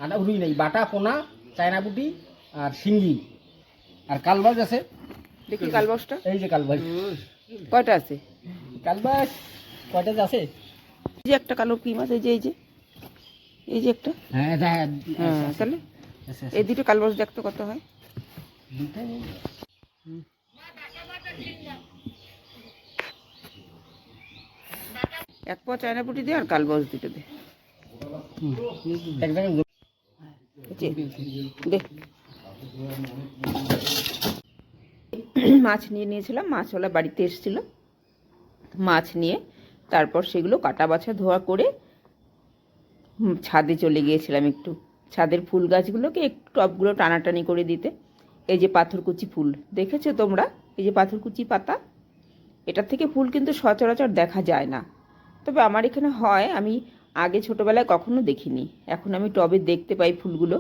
আটা রুই নেই, বাটা, পোনা, চায়না পুটি আর শিঙ্গি আর কালবাস আছে। দেখি কালবাসটা। এই যে কালবাস। কয়টা আছে কালবাস কয়টা যে আছে? এই যে একটা কালো কি মাছ, এই যে এই যে একটা। হ্যাঁ হ্যাঁ, তাহলে এই দুটো কালবাস দেখতে কত হয়? এক পোয়া চায়না পুটি দে আর কালবাস দুটো দে। এক জায়গায় দে। মাছ নিয়ে নিয়েছিলাম, মাছওয়ালা বাড়িতে এসেছিল, মাছ নিয়ে তারপর সেগুলো কাটা বাছা ধোয়া করে ছাদে চলে গিয়েছিলাম একটু। ছাদের ফুল গাছগুলোকে একটু টবগুলো টানাটানি করে দিতে। এই যে পাথরকুচি ফুল দেখেছো তোমরা, এই যে পাথরকুচি পাতা, এটার থেকে ফুল কিন্তু সচরাচর দেখা যায় না, তবে আমার এখানে হয়। আমি আগে ছোটোবেলায় কখনো দেখিনি, এখন আমি টবে দেখতে পাই ফুলগুলো।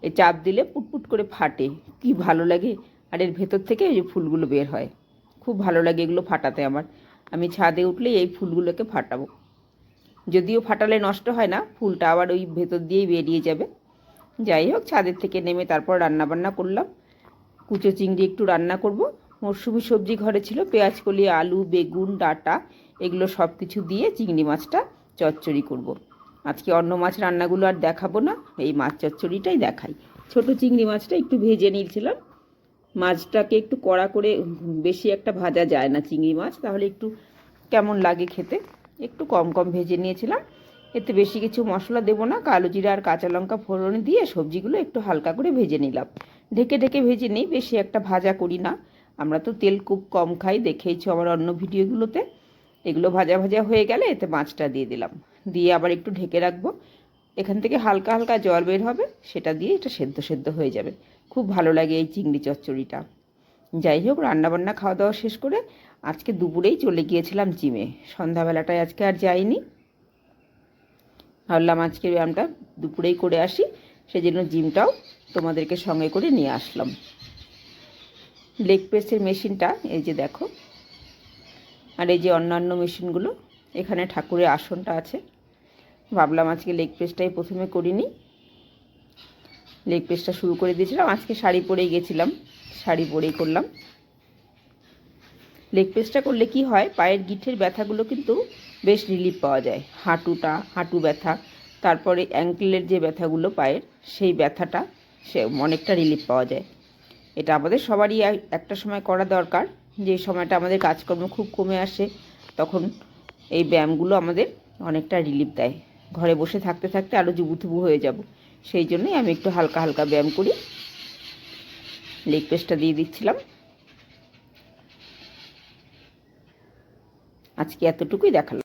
এই চাপ দিলে পুটপুট করে ফাটে, কি ভালো লাগে। আর এর ভেতর থেকে এই যে ফুলগুলো বের হয়, খুব ভালো লাগে এগুলো ফাটাতে আমার। আমি ছাদে উঠলে এই ফুলগুলোকে ফাটাবো, যদিও ফাটালে নষ্ট হয় না, ফুলটা আবার ওই ভেতর দিয়েই বেরিয়ে যাবে। যাই হোক, ছাদের থেকে নেমে তারপর রান্নাবান্না করলাম। কুচো চিংড়ি একটু রান্না করব। মরশুমি সবজি ঘরে ছিল, পেঁয়াজ কলি, আলু, বেগুন, ডাঁটা, এগুলো সব কিছু দিয়ে চিংড়ি মাছটা চচ্চড়ি করব। আজকে অন্য মাছ রান্নাগুলো আর দেখাবো না, এই মাছ চচ্চড়িটাই দেখাই। ছোট চিংড়ি মাছটা একটু ভেজে নিয়েছিলাম। মাছটাকে একটু কড়া করে, বেশি একটা ভাজা যায় না চিংড়ি মাছ, তাহলে একটু কেমন লাগে খেতে, একটু কম কম ভেজে নিয়েছিলাম। এতে বেশি কিছু মশলা দেবো না, কালো জিরা আর কাঁচা লঙ্কা ফোড়ন দিয়ে সবজিগুলো একটু হালকা করে ভেজে নিলাম। ঢেকে ঢেকে ভেজে নিই, বেশি একটা ভাজা করি না, আমরা তো তেল খুব কম খাই, দেখেইছো আমার অন্য ভিডিওগুলোতে। এগুলো ভাজা ভাজা হয়ে গেলে এতে মাছটা দিয়ে দিলাম, দিয়ে আবার একটু ঢেকে রাখবো। এখান থেকে হালকা হালকা জল বের হবে, সেটা দিয়ে এটা সেদ্ধ সেদ্ধ হয়ে যাবে। খুব ভালো লাগে এই চিংড়ি চচ্চড়িটা। যাই হোক, রান্নাবান্না খাওয়া দাওয়া শেষ করে আজকে দুপুরেই চলে গিয়েছিলাম জিমে। সন্ধ্যাবেলাটায় আজকে আর যাইনি, ভাবলাম আজকে ব্যায়ামটা দুপুরেই করে আসি, সেই জন্য জিমটাও তোমাদেরকে সঙ্গে করে নিয়ে আসলাম। লেগ প্রেসের মেশিনটা এই যে দেখো, আর এই যে অন্যান্য মেশিনগুলো, এখানে ঠাকুরের আসনটা আছে। ভাবলাম আজকে লেগ প্রেসটাই প্রথমে করিনি, লেগ প্রেসটা শুরু করে দিয়েছিলাম। আজকে শাড়ি পরেই গেছিলাম, শাড়ি পরেই করলাম। লেগ প্রেসটা করলে কি হয়, পায়ের গিঁঠের ব্যথাগুলো কিন্তু বেশ রিলিফ পাওয়া যায়। হাঁটু ব্যথা, তারপরে অ্যাঙ্কেলের যে ব্যথাগুলো পায়ের, সেই ব্যথাটা সে অনেকটা রিলিফ পাওয়া যায়। এটা আমাদের সবারই একটা সময় করা দরকার, যে সময়টা আমাদের কাজকর্ম খুব কমে আসে, তখন এই ব্যায়ামগুলো আমাদের অনেকটা রিলিফ দেয়। ঘরে বসে থাকতে থাকতে আরও জুবুথুবু হয়ে যাব, সেই জন্যই আমি একটু হালকা হালকা ব্যায়াম করি। লেগ প্রেসটা দিয়ে দিচ্ছিলাম। আজকে এতটুকুই দেখালাম।